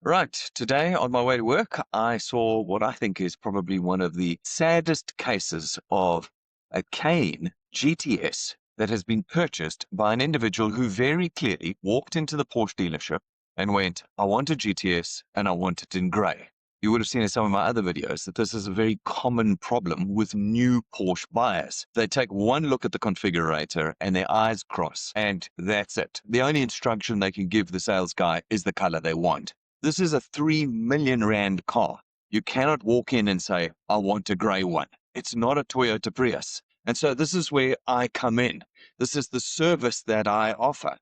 Right, today on my way to work, I saw what I think is probably one of the saddest cases of a Cayenne GTS that has been purchased by an individual who very clearly walked into the Porsche dealership and went, I want a GTS and I want it in grey. You would have seen in some of my other videos that this is a very common problem with new Porsche buyers. They take one look at the configurator and their eyes cross, and that's it. The only instruction they can give the sales guy is the color they want. This is a 3 million rand car. You cannot walk in and say, I want a grey one. It's not a Toyota Prius. And so this is where I come in. This is the service that I offer.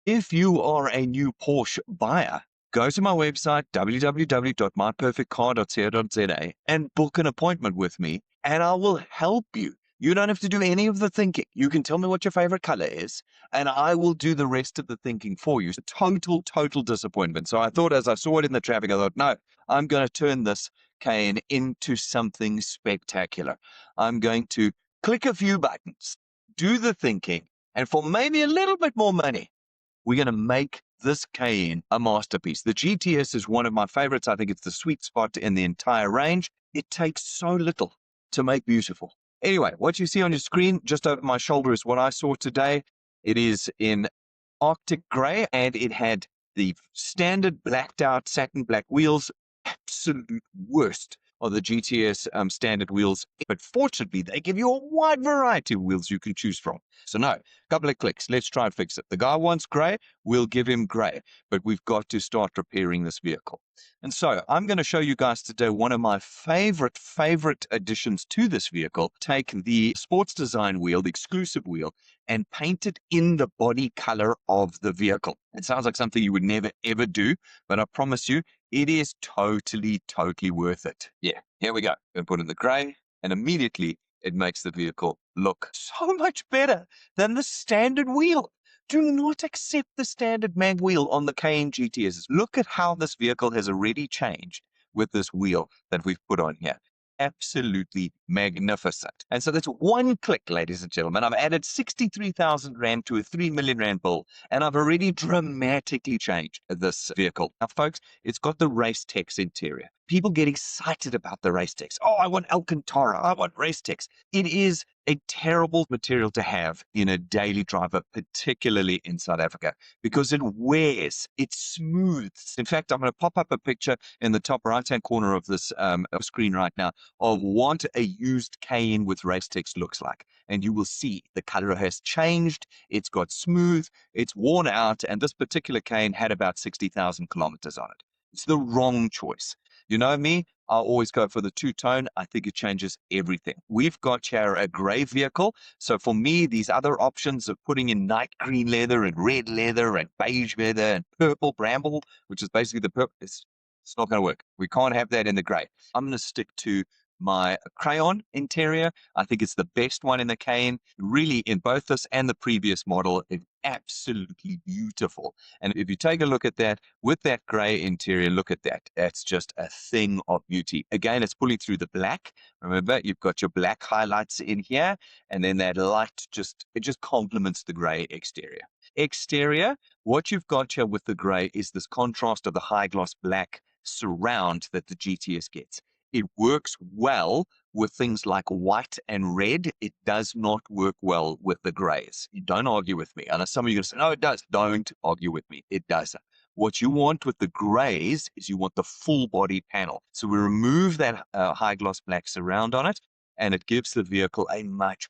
If you are a new Porsche buyer, go to my website, www.myperfectcar.co.za, and book an appointment with me, and I will help you. You don't have to do any of the thinking. You can tell me what your favorite color is, and I will do the rest of the thinking for you. Total disappointment. So I thought, as I saw it in the traffic, I thought, no, I'm going to turn this Cayenne into something spectacular. I'm going to click a few buttons, do the thinking, and for maybe a little bit more money, we're going to make this Cayenne a masterpiece. The GTS is one of my favorites. I think it's the sweet spot in the entire range. It takes so little to make beautiful. Anyway, what you see on your screen just over my shoulder is what I saw today. It is in Arctic grey, and it had the standard blacked out satin black wheels, absolute worst of the GTS standard wheels. But fortunately, they give you a wide variety of wheels you can choose from. So no, a couple of clicks. Let's try and fix it. The guy wants grey. We'll give him grey. But we've got to start repairing this vehicle. And so I'm going to show you guys today one of my favorite additions to this vehicle. Take the sports design wheel, the exclusive wheel, and paint it in the body color of the vehicle. It sounds like something you would never, ever do, but I promise you, it is totally worth it. Yeah, here we go. Going to put in the gray, and immediately it makes the vehicle look so much better than the standard wheel. Do not accept the standard mag wheel on the Cayenne GTS. Look at how this vehicle has already changed with this wheel that we've put on here. Absolutely magnificent. And so that's one click, ladies and gentlemen. I've added 63,000 Rand to a 3 million Rand bill, and I've already dramatically changed this vehicle. Now, folks, it's got the race text interior. People get excited about the race text. Oh, I want Alcantara. I want race text. It is a terrible material to have in a daily driver, particularly in South Africa, because it wears, it smooths. In fact, I'm going to pop up a picture in the top right-hand corner of this screen right now of what a used Cayenne with race text looks like. And you will see the color has changed. It's got smooth, it's worn out, and this particular Cayenne had about 60,000 kilometers on it. It's the wrong choice. You know me, I'll always go for the two-tone. I think it changes everything. We've got here a gray vehicle. So for me, these other options of putting in night green leather and red leather and beige leather and purple bramble, which is basically the purple, it's not going to work. We can't have that in the gray. I'm going to stick to my crayon interior. I think it's the best one in the Cayenne. Really, in both this and the previous model, it's absolutely beautiful. And if you take a look at that with that gray interior, look at that. That's just a thing of beauty. Again, it's pulling through the black. Remember, you've got your black highlights in here, and then that light just complements the gray exterior. Exterior, what you've got here with the gray is this contrast of the high gloss black surround that the GTS gets. It works well with things like white and red. It does not work well with the grays. You don't argue with me. And some of you are going to say, no, it does. Don't argue with me. It doesn't. What you want with the grays is you want the full body panel. So we remove that high gloss black surround on it, and it gives the vehicle a much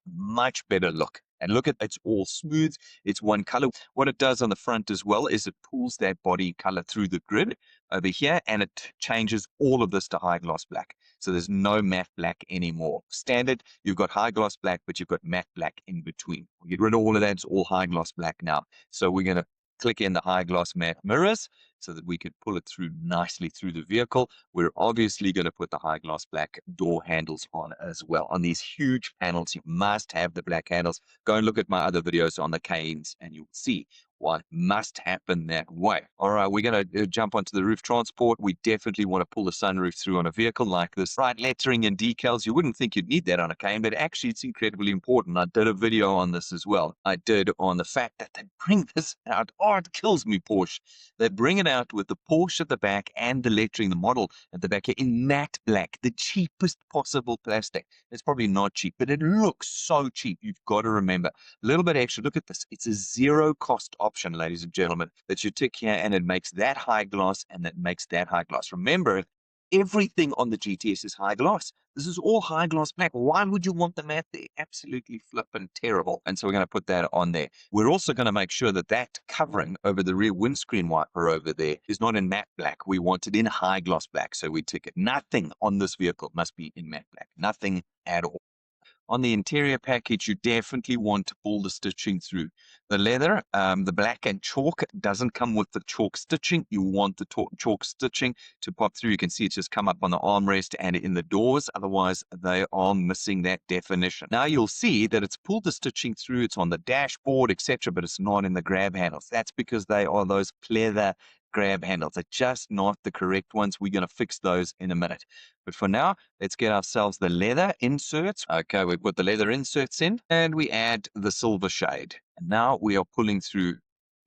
better look. And look at it's all smooth. It's one color. What it does on the front as well is it pulls that body color through the grid over here, and it changes all of this to high gloss black. So there's no matte black anymore. Standard, you've got high gloss black, but you've got matte black in between. We'll get rid of all of that. It's all high gloss black now. So we're going to click in the high gloss matte mirrors so that we can pull it through nicely through the vehicle. We're obviously going to put the high gloss black door handles on as well. On these huge panels, you must have the black handles. Go and look at my other videos on the Cayennes and you'll see one must happen that way. All right, we're going to jump onto the roof transport. We definitely want to pull the sunroof through on a vehicle like this. Right, lettering and decals. You wouldn't think you'd need that on a Cayenne, but actually it's incredibly important. I did a video on this as well. I did on the fact that they bring this out. Oh, it kills me, Porsche. They bring it out with the Porsche at the back and the lettering, the model at the back here in matte black, the cheapest possible plastic. It's probably not cheap, but it looks so cheap. You've got to remember. A little bit extra. Look at this. It's a zero cost option, ladies and gentlemen, that you tick here, and it makes that high gloss and that makes that high gloss. Remember, everything on the GTS is high gloss. This is all high gloss black. Why would you want the matte? They're absolutely flippin' terrible. And so we're going to put that on there. We're also going to make sure that that covering over the rear windscreen wiper over there is not in matte black. We want it in high gloss black. So we tick it. Nothing on this vehicle must be in matte black. Nothing at all. On the interior package, you definitely want to pull the stitching through. The leather, the black and chalk doesn't come with the chalk stitching. You want the chalk stitching to pop through. You can see it's just come up on the armrest and in the doors. Otherwise, they are missing that definition. Now you'll see that it's pulled the stitching through. It's on the dashboard, etc., but it's not in the grab handles. That's because they are those pleather grab handles. They're just not the correct ones. We're going to fix those in a minute. But for now, let's get ourselves the leather inserts. Okay, we put the leather inserts in and we add the silver shade. And now we are pulling through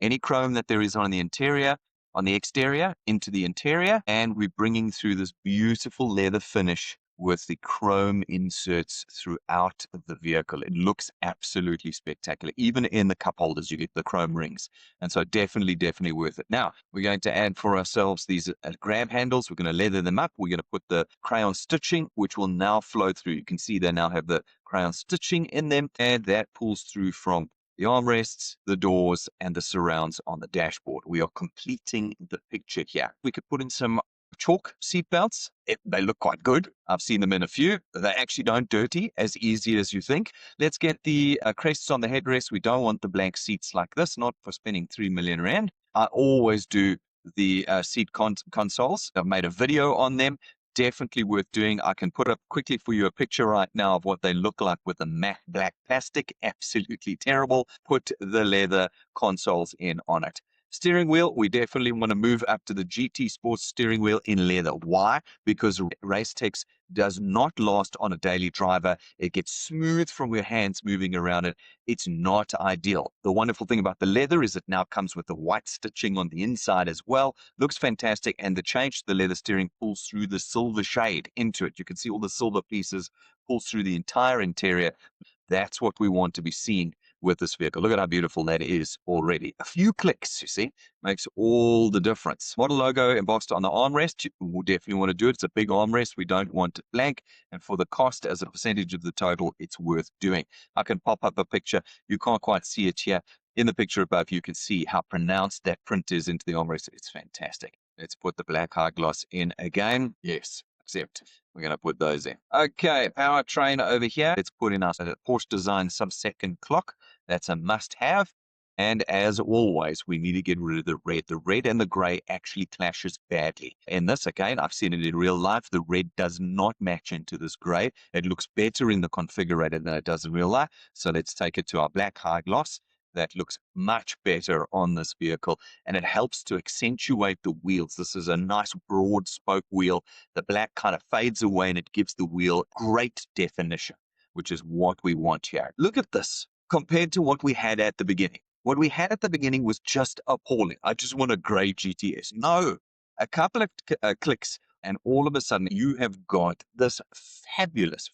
any chrome that there is on the interior, on the exterior, into the interior, and we're bringing through this beautiful leather finish with the chrome inserts throughout the vehicle. It looks absolutely spectacular. Even in the cup holders, you get the chrome rings. And so definitely worth it. Now, we're going to add for ourselves these grab handles. We're going to leather them up. We're going to put the crayon stitching, which will now flow through. You can see they now have the crayon stitching in them, and that pulls through from the armrests, the doors, and the surrounds on the dashboard. We are completing the picture here. We could put in some chalk seat belts. They look quite good. I've seen them in a few. They actually don't dirty as easy as you think. Let's get the crests on the headrest. We don't want the blank seats like this, not for spending 3 million rand. I always do the seat consoles. I've made a video on them. Definitely worth doing. I can put up quickly for you a picture right now of what they look like with the matte black plastic. Absolutely terrible. Put the leather consoles in on it. Steering wheel, we definitely want to move up to the GT Sports steering wheel in leather. Why? Because Racetex does not last on a daily driver. It gets smooth from your hands moving around it. It's not ideal. The wonderful thing about the leather is it now comes with the white stitching on the inside as well. Looks fantastic. And the change to the leather steering pulls through the silver shade into it. You can see all the silver pieces pulls through the entire interior. That's what we want to be seeing with this vehicle. Look at how beautiful that is already. A few clicks, you see, makes all the difference. Model logo embossed on the armrest. You definitely want to do it. It's a big armrest. We don't want it blank. And for the cost as a percentage of the total, it's worth doing. I can pop up a picture. You can't quite see it here. In the picture above, you can see how pronounced that print is into the armrest. It's fantastic. Let's put the black high gloss in again. Yes. Accept. We're going to put those in. Okay, powertrain over here. Let's put in our Porsche design sub-second clock. That's a must-have. And as always, we need to get rid of the red. The red and the gray actually clashes badly. In this, again, I've seen it in real life. The red does not match into this gray. It looks better in the configurator than it does in real life. So let's take it to our black high gloss. That looks much better on this vehicle, and it helps to accentuate the wheels. This is a nice broad spoke wheel. The black kind of fades away and it gives the wheel great definition, which is what we want here. Look at this compared to what we had at the beginning. What we had at the beginning was just appalling. I just want a gray GTS. No, a couple of clicks and all of a sudden you have got this fabulous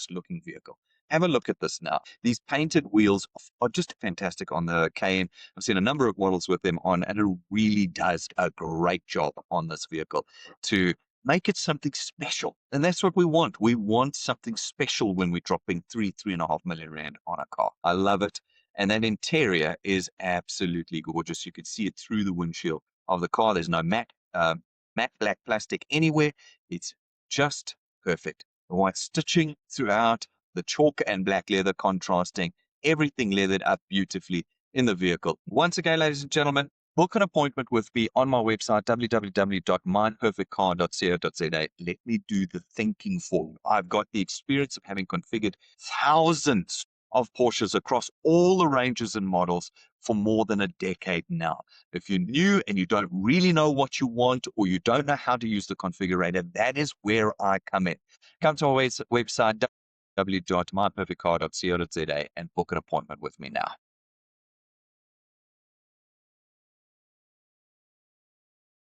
looking vehicle. Have a look at this now. These painted wheels are just fantastic on the Cayenne. I've seen a number of models with them on, and it really does a great job on this vehicle to make it something special. And that's what we want. We want something special when we're dropping 3.5 million rand on a car. I love it. And that interior is absolutely gorgeous. You can see it through the windshield of the car. There's no matte black plastic anywhere. It's just perfect. The white stitching throughout, the chalk and black leather contrasting, everything leathered up beautifully in the vehicle. Once again, ladies and gentlemen, book an appointment with me on my website, www.mindperfectcar.co.za. Let me do the thinking for you. I've got the experience of having configured thousands of Porsches across all the ranges and models for more than a decade now. If you're new and you don't really know what you want, or you don't know how to use the configurator, that is where I come in. Come to our website, www.myperfectcar.co.za, and book an appointment with me now.